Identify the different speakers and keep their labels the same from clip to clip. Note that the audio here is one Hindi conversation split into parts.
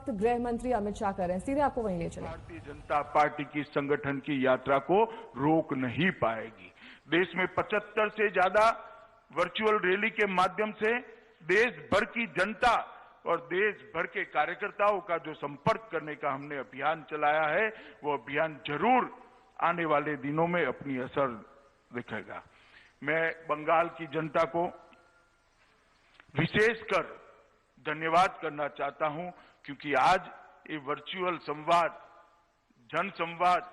Speaker 1: वक्त गृह मंत्री अमित शाह कर रहे हैं। सीधे आपको वहीं ले चले।
Speaker 2: भारतीय जनता पार्टी की संगठन की यात्रा को रोक नहीं पाएगी। देश में 75 से ज्यादा वर्चुअल रैली के माध्यम से देश भर की जनता और देश भर के कार्यकर्ताओं का जो संपर्क करने का हमने अभियान चलाया है, वो अभियान जरूर आने वाले दिनों में अपनी असर दिखेगा। मैं बंगाल की जनता को विशेषकर धन्यवाद करना चाहता हूं, क्योंकि आज ये वर्चुअल संवाद, जन संवाद,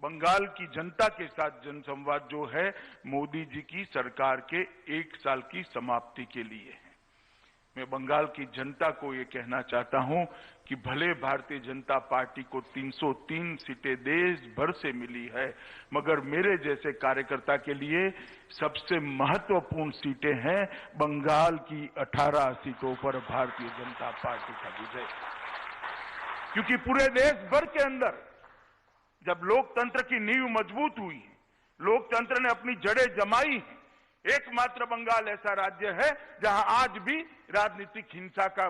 Speaker 2: बंगाल की जनता के साथ जन संवाद जो है, मोदी जी की सरकार के 1 साल की समाप्ति के लिए है। मैं बंगाल की जनता को ये कहना चाहता हूं कि भले भारतीय जनता पार्टी को 303 सीटें देश भर से मिली है, मगर मेरे जैसे कार्यकर्ता के लिए सबसे महत्वपूर्ण सीटें हैं बंगाल की 18 सीटों पर भारतीय जनता पार्टी का विजय। क्योंकि पूरे देश भर के अंदर जब लोकतंत्र की नींव मजबूत हुई, लोकतंत्र ने अपनी जड़ें जमाई, एकमात्र बंगाल ऐसा राज्य है जहां आज भी राजनीतिक हिंसा का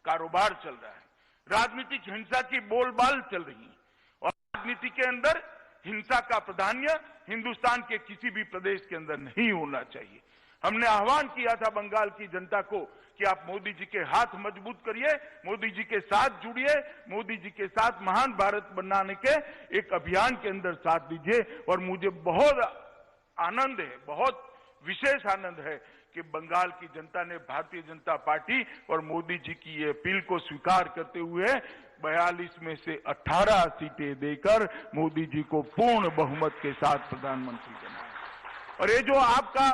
Speaker 2: कारोबार चल रहा है, राजनीतिक हिंसा की बोलबाल चल रही है, और राजनीति के अंदर हिंसा का प्राधान्य हिंदुस्तान के किसी भी प्रदेश के अंदर नहीं होना चाहिए। हमने आह्वान किया था बंगाल की जनता को कि आप मोदी जी के हाथ मजबूत करिए, मोदी जी के साथ जुड़िए, मोदी जी के साथ महान भारत बनाने के एक अभियान के अंदर साथ दीजिए। और मुझे बहुत आनंद है, बहुत विशेष आनंद है कि बंगाल की जनता ने भारतीय जनता पार्टी और मोदी जी की ये अपील को स्वीकार करते हुए 42 में से 18 सीटें देकर मोदी जी को पूर्ण बहुमत के साथ प्रधानमंत्री बनाया। और ये जो आपका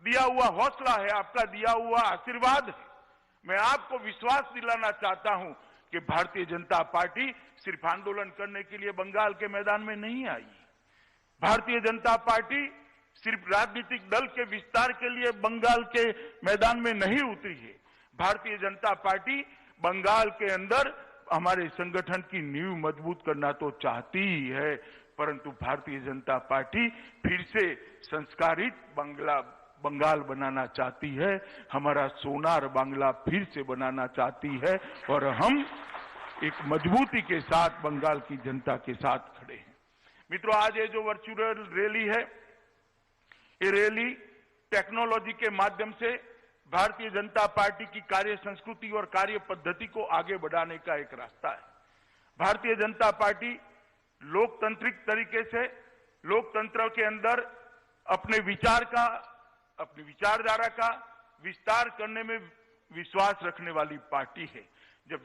Speaker 2: दिया हुआ हौसला है, आपका दिया हुआ आशीर्वाद है, मैं आपको विश्वास दिलाना चाहता हूं कि भारतीय जनता पार्टी सिर्फ आंदोलन करने के लिए बंगाल के मैदान में नहीं आई। भारतीय जनता पार्टी सिर्फ राजनीतिक दल के विस्तार के लिए बंगाल के मैदान में नहीं उतरी है। भारतीय जनता पार्टी बंगाल के अंदर हमारे संगठन की नींव मजबूत करना तो चाहती ही है, परंतु भारतीय जनता पार्टी फिर से संस्कारित बंगाल बनाना चाहती है, हमारा सोनार बांग्ला फिर से बनाना चाहती है, और हम एक मजबूती के साथ बंगाल की जनता के साथ खड़े हैं। मित्रों, आज ये जो वर्चुअल रैली है, ये रैली टेक्नोलॉजी के माध्यम से भारतीय जनता पार्टी की कार्य संस्कृति और कार्य पद्धति को आगे बढ़ाने का एक रास्ता है। भारतीय जनता पार्टी लोकतांत्रिक तरीके से लोकतंत्र के अंदर अपने विचार का, अपनी विचारधारा का विस्तार करने में विश्वास रखने वाली पार्टी है। जब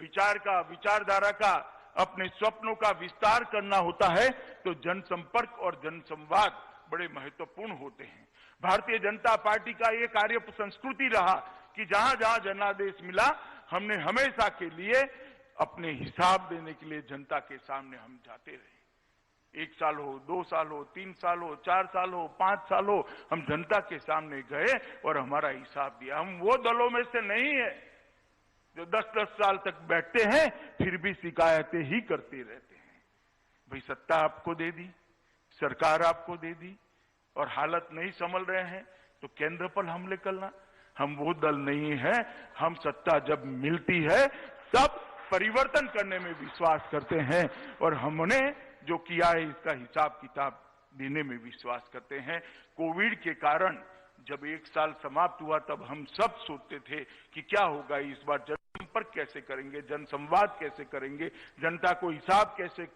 Speaker 2: विचारधारा का, अपने स्वप्नों का विस्तार करना होता है तो जनसंपर्क और जनसंवाद बड़े महत्वपूर्ण होते हैं। भारतीय जनता पार्टी का ये कार्य संस्कृति रहा कि जहां जहां जनादेश मिला, हमने हमेशा के लिए अपने हिसाब देने के लिए जनता के सामने हम जाते रहे। 1 साल हो, 2 साल हो, 3 साल हो, 4 साल हो, 5 साल हो, हम जनता के सामने गए और हमारा हिसाब दिया। हम वो दलों में से नहीं है जो 10-10 साल तक बैठते हैं फिर भी शिकायतें ही करते रहते हैं। भाई, सत्ता आपको दे दी, सरकार आपको दे दी और हालत नहीं संभल रहे हैं तो केंद्र पर हमले करना। हम वो दल नहीं है, हम सत्ता जब मिलती है तब परिवर्तन करने में विश्वास करते हैं, और हमने जो किया है इसका हिसाब किताब देने में विश्वास करते हैं। कोविड के कारण जब 1 साल समाप्त हुआ तब हम सब सोचते थे कि क्या होगा इस बार, जनसंपर्क कैसे करेंगे, जनसंवाद कैसे करेंगे, जनता को हिसाब कैसे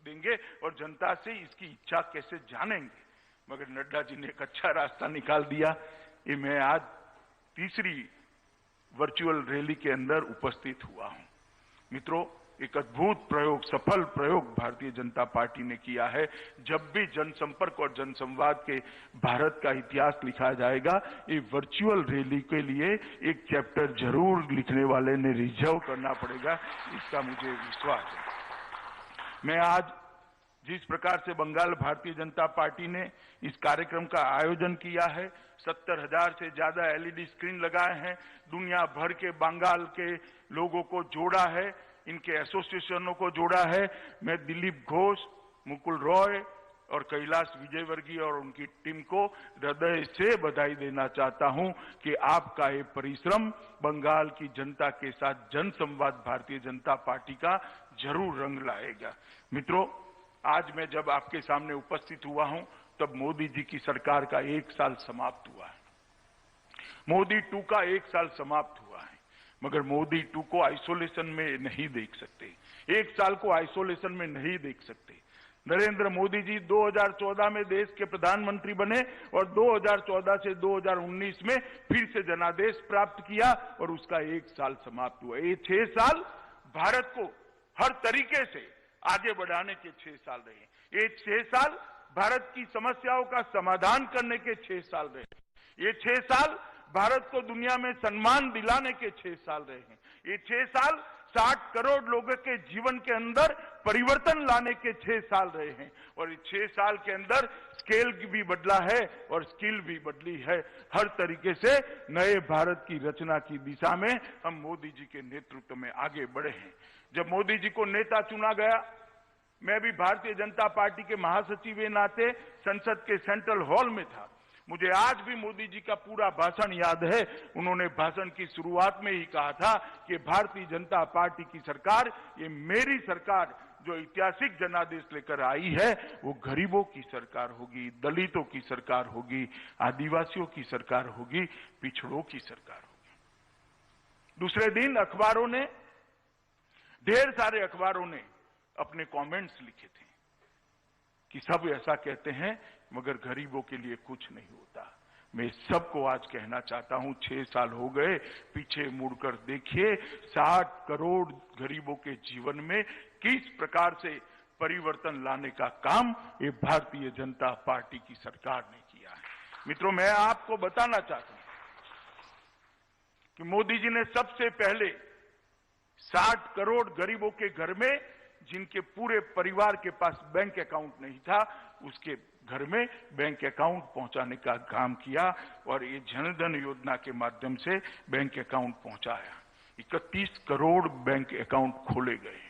Speaker 2: देंगे और जनता से इसकी इच्छा कैसे जानेंगे। मगर नड्डा जी ने एक अच्छा रास्ता निकाल दिया। ये मैं आज तीसरी वर्चुअल रैली के अंदर उपस्थित हुआ हूं। मित्रों, एक अद्भुत प्रयोग, सफल प्रयोग भारतीय जनता पार्टी ने किया है। जब भी जनसंपर्क और जनसंवाद के भारत का इतिहास लिखा जाएगा, ये वर्चुअल रैली के लिए एक चैप्टर जरूर लिखने वाले ने रिजर्व करना पड़ेगा, इसका मुझे विश्वास है। मैं आज जिस प्रकार से बंगाल भारतीय जनता पार्टी ने इस कार्यक्रम का आयोजन किया है, 70,000 से ज्यादा एलईडी स्क्रीन लगाए हैं, दुनिया भर के बंगाल के लोगों को जोड़ा है, इनके एसोसिएशनों को जोड़ा है। मैं दिलीप घोष, मुकुल रॉय, और कैलाश विजयवर्गीय और उनकी टीम को हृदय से बधाई देना चाहता हूं कि आपका ये परिश्रम बंगाल की जनता के साथ जनसंवाद भारतीय जनता पार्टी का जरूर रंग लाएगा। मित्रों, आज मैं जब आपके सामने उपस्थित हुआ हूं तब मोदी जी की सरकार का 1 साल समाप्त हुआ है। मोदी 2 का 1 साल समाप्त हुआ है, मगर मोदी 2 को आइसोलेशन में नहीं देख सकते, 1 साल को आइसोलेशन में नहीं देख सकते। नरेंद्र मोदी जी 2014 में देश के प्रधानमंत्री बने और 2014 से 2019 में फिर से जनादेश प्राप्त किया और उसका 1 साल समाप्त हुआ। ये 6 साल भारत को हर तरीके से आगे बढ़ाने के 6 साल रहे। ये 6 साल भारत की समस्याओं का समाधान करने के 6 साल रहे। ये 6 साल भारत को दुनिया में सम्मान दिलाने के 6 साल रहे हैं। ये 6 साल 60 करोड़ लोगों के जीवन के अंदर परिवर्तन लाने के 6 साल रहे हैं और इस 6 साल के अंदर स्केल भी बदला है और स्किल भी बदली है। हर तरीके से नए भारत की रचना की दिशा में हम मोदी जी के नेतृत्व में आगे बढ़े हैं। जब मोदी जी को नेता चुना गया, मैं भी भारतीय जनता पार्टी के महासचिव के नाते संसद के सेंट्रल हॉल में था। मुझे आज भी मोदी जी का पूरा भाषण याद है। उन्होंने भाषण की शुरुआत में ही कहा था कि भारतीय जनता पार्टी की सरकार, ये मेरी सरकार जो ऐतिहासिक जनादेश लेकर आई है, वो गरीबों की सरकार होगी, दलितों की सरकार होगी, आदिवासियों की सरकार होगी, पिछड़ों की सरकार होगी। दूसरे दिन अखबारों ने, ढेर सारे अखबारों ने अपने कमेंट्स लिखे थे कि सब ऐसा कहते हैं मगर गरीबों के लिए कुछ नहीं होता। मैं सबको आज कहना चाहता हूं, 6 साल हो गए, पीछे मुड़कर देखिए, 60 करोड़ गरीबों के जीवन में किस प्रकार से परिवर्तन लाने का काम ये भारतीय जनता पार्टी की सरकार ने किया है। मित्रों, मैं आपको बताना चाहता हूं कि मोदी जी ने सबसे पहले 60 करोड़ गरीबों के घर में, जिनके पूरे परिवार के पास बैंक अकाउंट नहीं था, उसके घर में बैंक अकाउंट पहुंचाने का काम किया और ये जनधन योजना के माध्यम से बैंक अकाउंट पहुंचाया। 31 करोड़ बैंक अकाउंट खोले गए।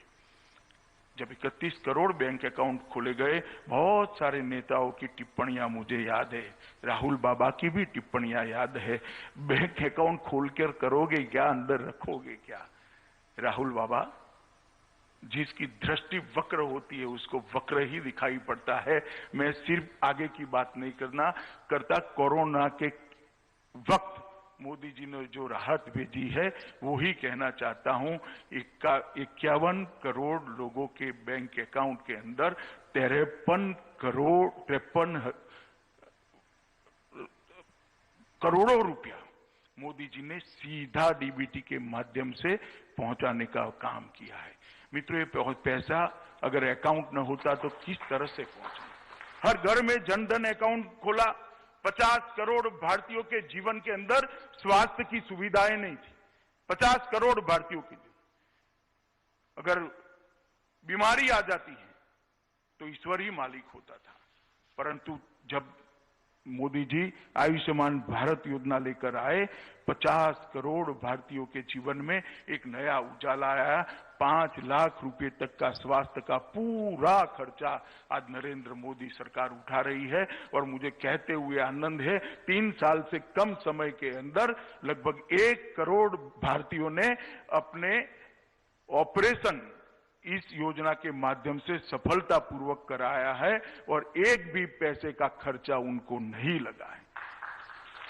Speaker 2: जब 31 करोड़ बैंक अकाउंट खोले गए, बहुत सारे नेताओं की टिप्पणियां मुझे याद है, राहुल बाबा की भी टिप्पणियां याद है। बैंक अकाउंट खोलकर करोगे क्या, अंदर रखोगे क्या? राहुल बाबा, जिसकी दृष्टि वक्र होती है उसको वक्र ही दिखाई पड़ता है। मैं सिर्फ आगे की बात नहीं करता, कोरोना के वक्त मोदी जी ने जो राहत भेजी है वो ही कहना चाहता हूं। 51 करोड़ लोगों के बैंक अकाउंट के अंदर 53 करोड़ों रुपया मोदी जी ने सीधा डीबीटी के माध्यम से पहुंचाने का काम किया है। मित्रों, ये पैसा अगर अकाउंट न होता तो किस तरह से पहुंचा? हर घर में जनधन अकाउंट खोला। 50 करोड़ भारतीयों के जीवन के अंदर स्वास्थ्य की सुविधाएं नहीं थी। 50 करोड़ भारतीयों के लिए अगर बीमारी आ जाती है तो ईश्वर ही मालिक होता था, परंतु जब मोदी जी आयुष्मान भारत योजना लेकर आए, 50 करोड़ भारतीयों के जीवन में एक नया उजाला आया। 5 लाख रुपए तक का स्वास्थ्य का पूरा खर्चा आज नरेंद्र मोदी सरकार उठा रही है और मुझे कहते हुए आनंद है, 3 साल से कम समय के अंदर लगभग 1 करोड़ भारतीयों ने अपने ऑपरेशन इस योजना के माध्यम से सफलतापूर्वक कराया है और एक भी पैसे का खर्चा उनको नहीं लगा है।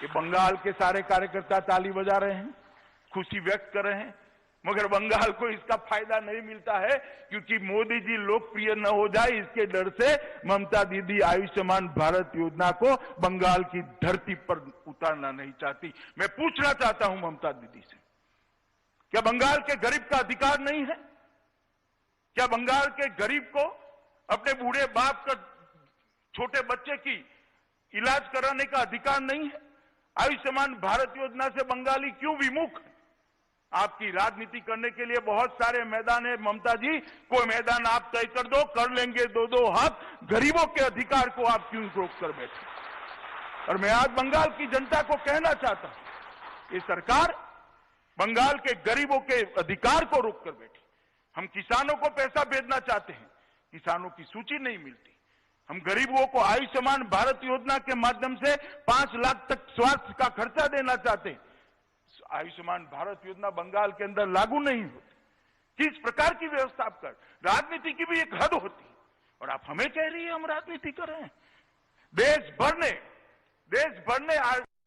Speaker 2: ये बंगाल के सारे कार्यकर्ता ताली बजा रहे हैं, खुशी व्यक्त कर रहे हैं, मगर बंगाल को इसका फायदा नहीं मिलता है क्योंकि मोदी जी लोकप्रिय न हो जाए इसके डर से ममता दीदी आयुष्मान भारत योजना को बंगाल की धरती पर उतारना नहीं चाहती। मैं पूछना चाहता हूं ममता दीदी से, क्या बंगाल के गरीब का अधिकार नहीं है? क्या बंगाल के गरीब को अपने बूढ़े बाप का छोटे बच्चे की इलाज कराने का अधिकार नहीं है? आयुष्मान भारत योजना से बंगाली क्यों विमुख है? आपकी राजनीति करने के लिए बहुत सारे मैदान है ममता जी, कोई मैदान आप तय कर दो, कर लेंगे 2-2 हाथ। गरीबों के अधिकार को आप क्यों रोक कर बैठे? और मैं आज बंगाल की जनता को कहना चाहता हूं, ये सरकार बंगाल के गरीबों के अधिकार को रोक कर बैठी। हम किसानों को पैसा भेजना चाहते हैं, किसानों की सूची नहीं मिलती। हम गरीबों को आयुष्मान भारत योजना के माध्यम से 5 लाख तक स्वास्थ्य का खर्चा देना चाहते हैं। आयुष्मान भारत योजना बंगाल के अंदर लागू नहीं होती। किस प्रकार की व्यवस्था आप कर, राजनीति की भी एक हद होती है और आप हमें कह रही है हम राजनीति कर रहे हैं। देश भर ने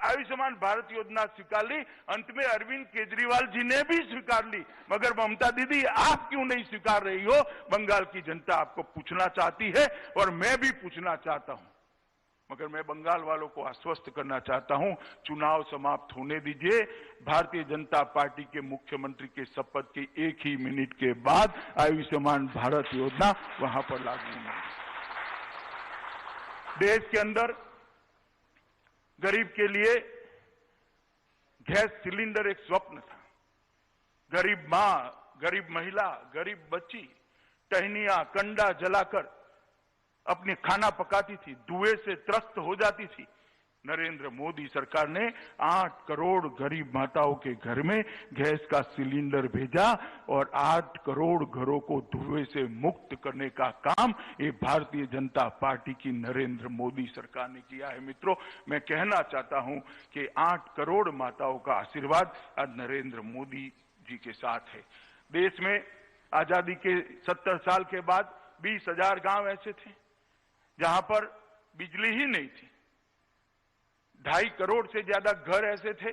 Speaker 2: आयुष्मान भारत योजना स्वीकार ली, अंत में अरविंद केजरीवाल जी ने भी स्वीकार ली, मगर ममता दीदी आप क्यों नहीं स्वीकार रही हो? बंगाल की जनता आपको पूछना चाहती है और मैं भी पूछना चाहता हूं। मगर मैं बंगाल वालों को आश्वस्त करना चाहता हूं, चुनाव समाप्त होने दीजिए। भारतीय जनता पार्टी के मुख्यमंत्री के शपथ के 1 ही मिनट के बाद आयुष्मान भारत योजना वहां पर लागू होगी। देश के अंदर गरीब के लिए गैस सिलेंडर एक स्वप्न था। गरीब मां, गरीब महिला, गरीब बच्ची टहनियां, कंडा जलाकर अपने खाना पकाती थी, धुएं से त्रस्त हो जाती थी। नरेंद्र मोदी सरकार ने 8 करोड़ गरीब माताओं के घर में गैस का सिलेंडर भेजा और 8 करोड़ घरों को धुएं से मुक्त करने का काम ये भारतीय जनता पार्टी की नरेंद्र मोदी सरकार ने किया है। मित्रों, मैं कहना चाहता हूं कि 8 करोड़ माताओं का आशीर्वाद आज नरेंद्र मोदी जी के साथ है। देश में आजादी के 70 साल के बाद 20,000 गांव ऐसे थे जहां पर बिजली ही नहीं थी। 2.5 करोड़ से ज्यादा घर ऐसे थे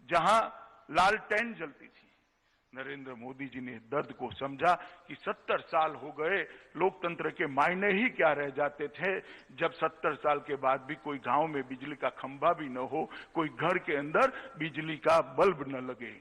Speaker 2: जहां लालटेन जलती थी। नरेंद्र मोदी जी ने दर्द को समझा कि 70 साल हो गए, लोकतंत्र के मायने ही क्या रह जाते थे जब 70 साल के बाद भी कोई गांव में बिजली का खंभा भी न हो, कोई घर के अंदर बिजली का बल्ब न लगे।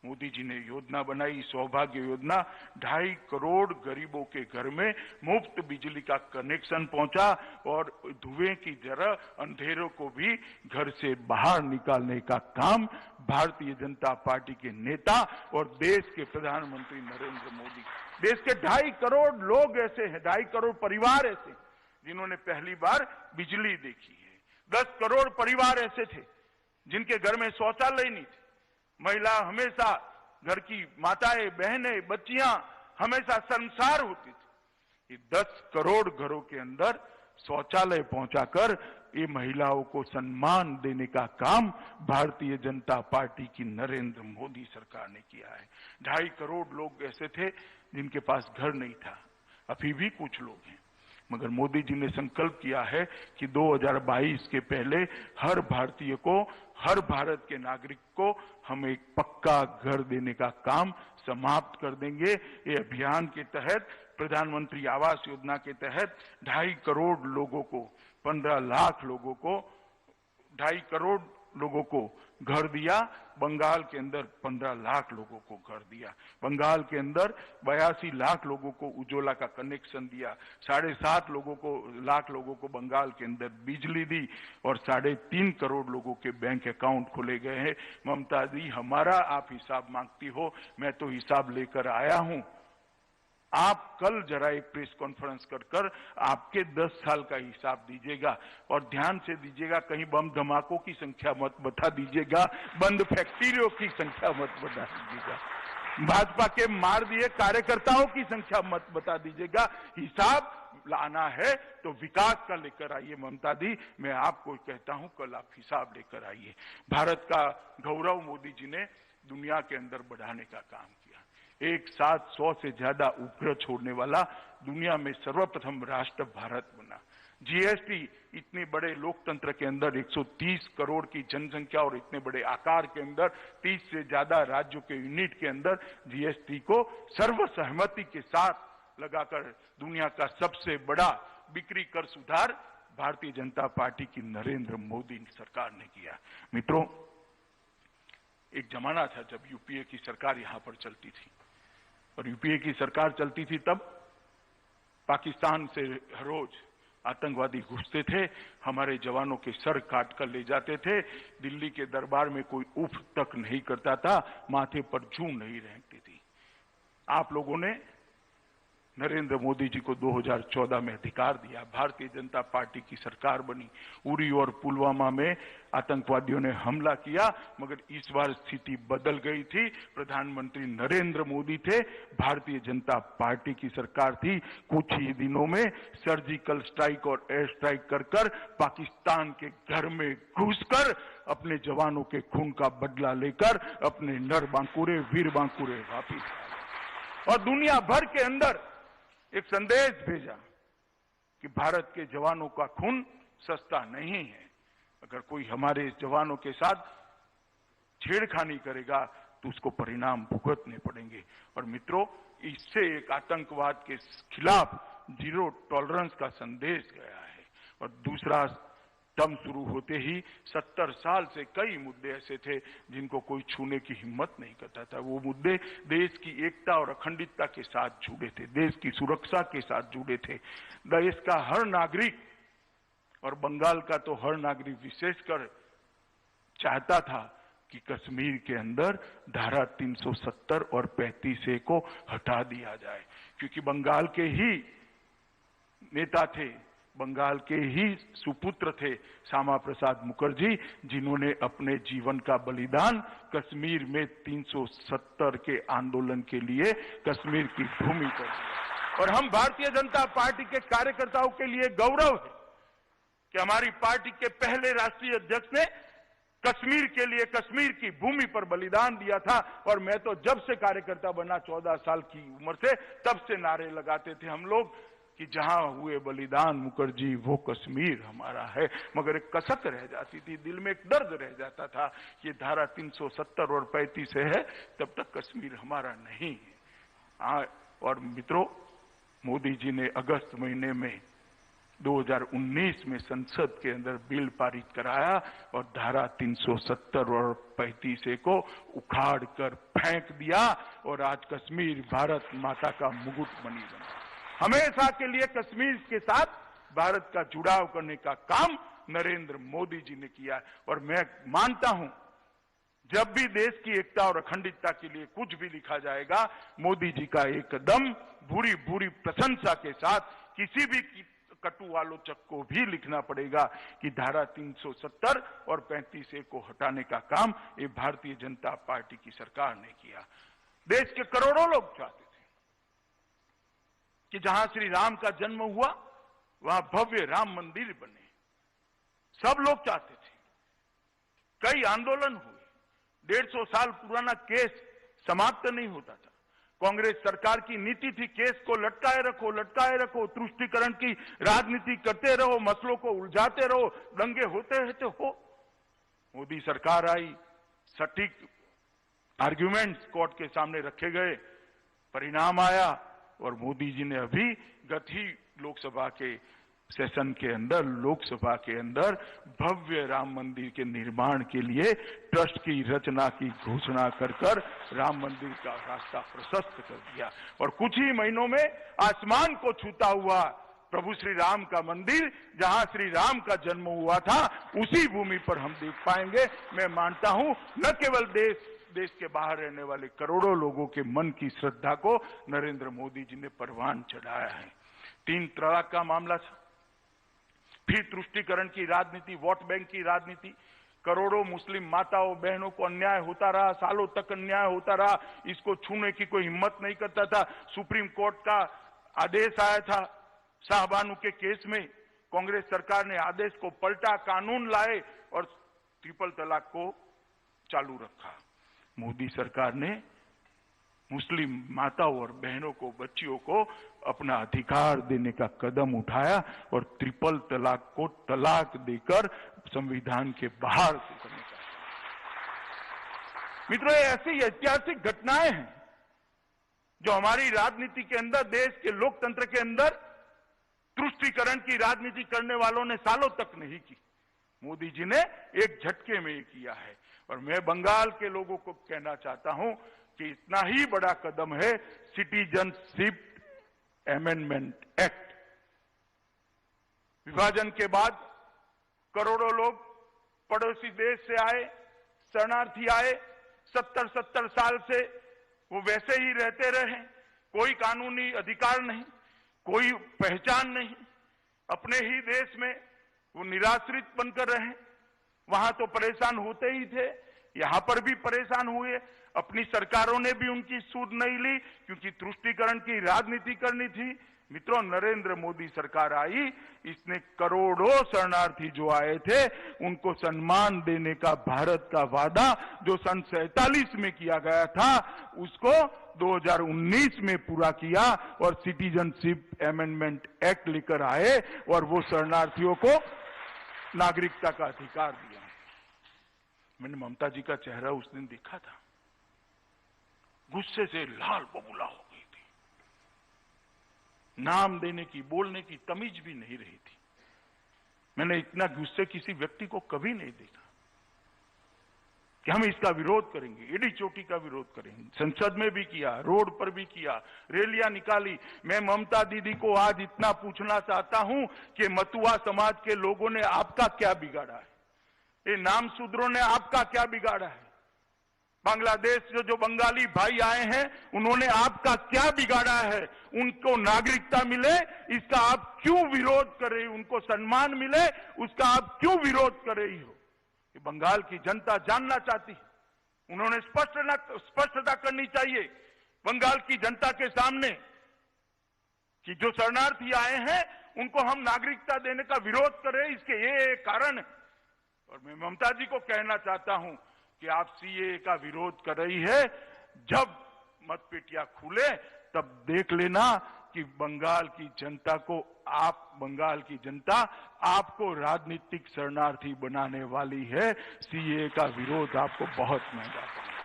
Speaker 2: मोदी जी ने योजना बनाई, सौभाग्य योजना। 2.5 करोड़ गरीबों के घर में मुफ्त बिजली का कनेक्शन पहुंचा और धुएं की जगह अंधेरों को भी घर से बाहर निकालने का काम भारतीय जनता पार्टी के नेता और देश के प्रधानमंत्री नरेंद्र मोदी। देश के 2.5 करोड़ लोग ऐसे हैं, 2.5 करोड़ परिवार ऐसे जिन्होंने पहली बार बिजली देखी है। 10 करोड़ परिवार ऐसे थे जिनके घर में शौचालय नहीं थे। महिला हमेशा, घर की माताएं, बहनें, बच्चियां हमेशा शर्मसार होती थी। ये 10 करोड़ घरों के अंदर शौचालय पहुंचाकर ये महिलाओं को सम्मान देने का काम भारतीय जनता पार्टी की नरेंद्र मोदी सरकार ने किया है। 2.5 करोड़ लोग ऐसे थे जिनके पास घर नहीं था, अभी भी कुछ लोग हैं, मगर मोदी जी ने संकल्प किया है कि 2022 के पहले हर भारतीय को, हर भारत के नागरिक को हम एक पक्का घर देने का काम समाप्त कर देंगे। ये अभियान के तहत, प्रधानमंत्री आवास योजना के तहत 2.5 करोड़ लोगों को, 15 लाख लोगों को, 2.5 करोड़ लोगों को घर दिया। बंगाल के अंदर 15 लाख लोगों को घर दिया। बंगाल के अंदर 82 लाख लोगों को उज्ज्वला का कनेक्शन दिया। 7.5 लाख लोगों को बंगाल के अंदर बिजली दी और 3.5 करोड़ लोगों के बैंक अकाउंट खोले गए हैं। ममता दी, हमारा आप हिसाब मांगती हो, मैं तो हिसाब लेकर आया हूं। आप कल जरा एक प्रेस कॉन्फ्रेंस कर आपके 10 साल का हिसाब दीजिएगा और ध्यान से दीजिएगा, कहीं बम धमाकों की संख्या मत बता दीजिएगा, बंद फैक्ट्रियों की संख्या मत बता दीजिएगा, भाजपा के मार दिए कार्यकर्ताओं की संख्या मत बता दीजिएगा। हिसाब लाना है तो विकास का लेकर आइए। ममता दी, मैं आपको कहता हूं, कल आप हिसाब लेकर आइए। भारत का गौरव मोदी जी ने दुनिया के अंदर बढ़ाने का काम किया। एक साथ 100 से ज्यादा उपग्रह छोड़ने वाला दुनिया में सर्वप्रथम राष्ट्र भारत बना। जीएसटी, इतने बड़े लोकतंत्र के अंदर 130 करोड़ की जनसंख्या और इतने बड़े आकार के अंदर 30 से ज्यादा राज्यों के यूनिट के अंदर जीएसटी को सर्वसहमति के साथ लगाकर दुनिया का सबसे बड़ा बिक्री कर सुधार भारतीय जनता पार्टी की नरेंद्र मोदी सरकार ने किया। मित्रों, एक जमाना था जब यूपीए की सरकार यहां पर चलती थी और यूपीए की सरकार चलती थी तब पाकिस्तान से हर रोज आतंकवादी घुसते थे, हमारे जवानों के सर काट कर ले जाते थे। दिल्ली के दरबार में कोई उफ तक नहीं करता था, माथे पर जूं नहीं रहती थी। आप लोगों ने नरेंद्र मोदी जी को 2014 में अधिकार दिया, भारतीय जनता पार्टी की सरकार बनी, उरी और पुलवामा में आतंकवादियों ने हमला किया, मगर इस बार स्थिति बदल गई थी। प्रधानमंत्री नरेंद्र मोदी थे, भारतीय जनता पार्टी की सरकार थी। कुछ ही दिनों में सर्जिकल स्ट्राइक और एयर स्ट्राइक कर पाकिस्तान के घर में घुसकर अपने जवानों के खून का बदला लेकर अपने नर बांकुरे, वीर बांकुरे वापिस आए और दुनिया भर के अंदर एक संदेश भेजा कि भारत के जवानों का खून सस्ता नहीं है। अगर कोई हमारे जवानों के साथ छेड़खानी करेगा तो उसको परिणाम भुगतने पड़ेंगे। और मित्रों, इससे एक आतंकवाद के खिलाफ जीरो टॉलरेंस का संदेश गया है। और दूसरा टर्म शुरू होते ही 70 साल से कई मुद्दे ऐसे थे जिनको कोई छूने की हिम्मत नहीं करता था। वो मुद्दे देश की एकता और अखंडितता के साथ जुड़े थे, देश की सुरक्षा के साथ जुड़े थे। देश का हर नागरिक और बंगाल का तो हर नागरिक विशेषकर चाहता था कि कश्मीर के अंदर धारा 370 और 35A को हटा दिया जाए, क्योंकि बंगाल के ही नेता थे, बंगाल के ही सुपुत्र थे श्यामा प्रसाद मुखर्जी, जिन्होंने अपने जीवन का बलिदान कश्मीर में 370 के आंदोलन के लिए कश्मीर की भूमि पर दिया। और हम भारतीय जनता पार्टी के कार्यकर्ताओं के लिए गौरव है कि हमारी पार्टी के पहले राष्ट्रीय अध्यक्ष ने कश्मीर के लिए कश्मीर की भूमि पर बलिदान दिया था। और मैं तो जब से कार्यकर्ता बना 14 साल की उम्र से, तब से नारे लगाते थे हम लोग कि जहां हुए बलिदान मुखर्जी वो कश्मीर हमारा है। मगर एक कसक रह जाती थी, दिल में एक दर्द रह जाता था, ये धारा 370 और 35 है, तब तक कश्मीर हमारा नहीं है। और मित्रों, मोदी जी ने अगस्त महीने में 2019 में संसद के अंदर बिल पारित कराया और धारा 370 और 35A को उखाड़ कर फेंक दिया और आज कश्मीर भारत माता का मुकुट बनी बना। हमेशा के लिए कश्मीर के साथ भारत का जुड़ाव करने का काम नरेंद्र मोदी जी ने किया है। और मैं मानता हूं, जब भी देश की एकता और अखंडितता के लिए कुछ भी लिखा जाएगा, मोदी जी का एक कदम बुरी बुरी प्रशंसा के साथ किसी भी कटु आलोचक को भी लिखना पड़ेगा कि धारा 370 और 35A को हटाने का काम ये भारतीय जनता पार्टी की सरकार ने किया। देश के करोड़ों लोग चाहते थे कि जहां श्री राम का जन्म हुआ वहां भव्य राम मंदिर बने। सब लोग चाहते थे। कई आंदोलन हुए, 150 साल पुराना केस समाप्त नहीं होता था। कांग्रेस सरकार की नीति थी केस को लटकाए रखो, तुष्टीकरण की राजनीति करते रहो, मसलों को उलझाते रहो, दंगे होते रहते हो। मोदी सरकार आई, सटीक आर्ग्यूमेंट्स कोर्ट के सामने रखे गए, परिणाम आया और मोदी जी ने अभी गत ही लोकसभा के सेशन के अंदर, लोकसभा के अंदर भव्य राम मंदिर के निर्माण के लिए ट्रस्ट की रचना की घोषणा कर राम मंदिर का रास्ता प्रशस्त कर दिया। और कुछ ही महीनों में आसमान को छूता हुआ प्रभु श्री राम का मंदिर, जहां श्री राम का जन्म हुआ था, उसी भूमि पर हम देख पाएंगे। मैं मानता हूं न केवल देश के बाहर रहने वाले करोड़ों लोगों के मन की श्रद्धा को नरेंद्र मोदी जी ने परवान चढ़ाया है। 3 तलाक का मामला था, फिर तुष्टीकरण की राजनीति, वोट बैंक की राजनीति, करोड़ों मुस्लिम माताओं बहनों को अन्याय होता रहा, सालों तक अन्याय होता रहा, इसको छूने की कोई हिम्मत नहीं करता था। सुप्रीम कोर्ट का आदेश आया था शाहबानू के केस में, कांग्रेस सरकार ने आदेश को पलटा, कानून लाए और ट्रिपल तलाक को चालू रखा। मोदी सरकार ने मुस्लिम माताओं और बहनों को, बच्चियों को अपना अधिकार देने का कदम उठाया और ट्रिपल तलाक को तलाक देकर संविधान के बाहर करने का। मित्रों, ये ऐसी ऐतिहासिक घटनाएं हैं जो हमारी राजनीति के अंदर, देश के लोकतंत्र के अंदर तुष्टीकरण की राजनीति करने वालों ने सालों तक नहीं की। मोदी जी ने एक झटके में ये किया है। और मैं बंगाल के लोगों को कहना चाहता हूं कि इतना ही बड़ा कदम है सिटीजनशिप अमेंडमेंट एक्ट। विभाजन के बाद करोड़ों लोग पड़ोसी देश से आए, शरणार्थी आए, 70 साल से वो वैसे ही रहते रहे, कोई कानूनी अधिकार नहीं, कोई पहचान नहीं, अपने ही देश में वो निराश्रित बनकर रहे। वहां तो परेशान होते ही थे, यहां पर भी परेशान हुए। अपनी सरकारों ने भी उनकी सुध नहीं ली क्योंकि तुष्टीकरण की राजनीति करनी थी। मित्रों, नरेंद्र मोदी सरकार आई, इसने करोड़ों शरणार्थी जो आए थे उनको सम्मान देने का भारत का वादा जो सन 47 में किया गया था उसको 2019 में पूरा किया और सिटीजनशिप अमेंडमेंट एक्ट लेकर आए और वो शरणार्थियों को नागरिकता का अधिकार दिया। मैंने ममता जी का चेहरा उस दिन देखा था, गुस्से से लाल बबूला हो गई थी, नाम देने की, बोलने की तमीज भी नहीं रही थी। मैंने इतना गुस्से किसी व्यक्ति को कभी नहीं देखा कि हम इसका विरोध करेंगे, एडी चोटी का विरोध करेंगे। संसद में भी किया, रोड पर भी किया, रैलियां निकाली। मैं ममता दीदी को आज इतना पूछना चाहता हूं कि मतुआ समाज के लोगों ने आपका क्या बिगाड़ा है? ये नाम शूद्रों ने आपका क्या बिगाड़ा है? बांग्लादेश से जो बंगाली भाई आए हैं उन्होंने आपका क्या बिगाड़ा है? उनको नागरिकता मिले इसका आप क्यों विरोध कर रही हो? उनको सम्मान मिले उसका आप क्यों विरोध कर रही हो? कि बंगाल की जनता जानना चाहती है, उन्होंने स्पष्टता करनी चाहिए बंगाल की जनता के सामने कि जो शरणार्थी आए हैं उनको हम नागरिकता देने का विरोध कर रहे हैं, इसके ये कारण है। और मैं ममता जी को कहना चाहता हूं कि आप सीएए का विरोध कर रही है, जब मतपेटियां खुले तब देख लेना कि बंगाल की जनता को बंगाल की जनता आपको राजनीतिक शरणार्थी बनाने वाली है। सीएए का विरोध आपको बहुत महंगा पड़ेगा।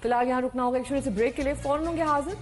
Speaker 1: फिलहाल यहां रुकना होगा, एक छोटे से ब्रेक के लिए। फौरन होंगे हाजिर।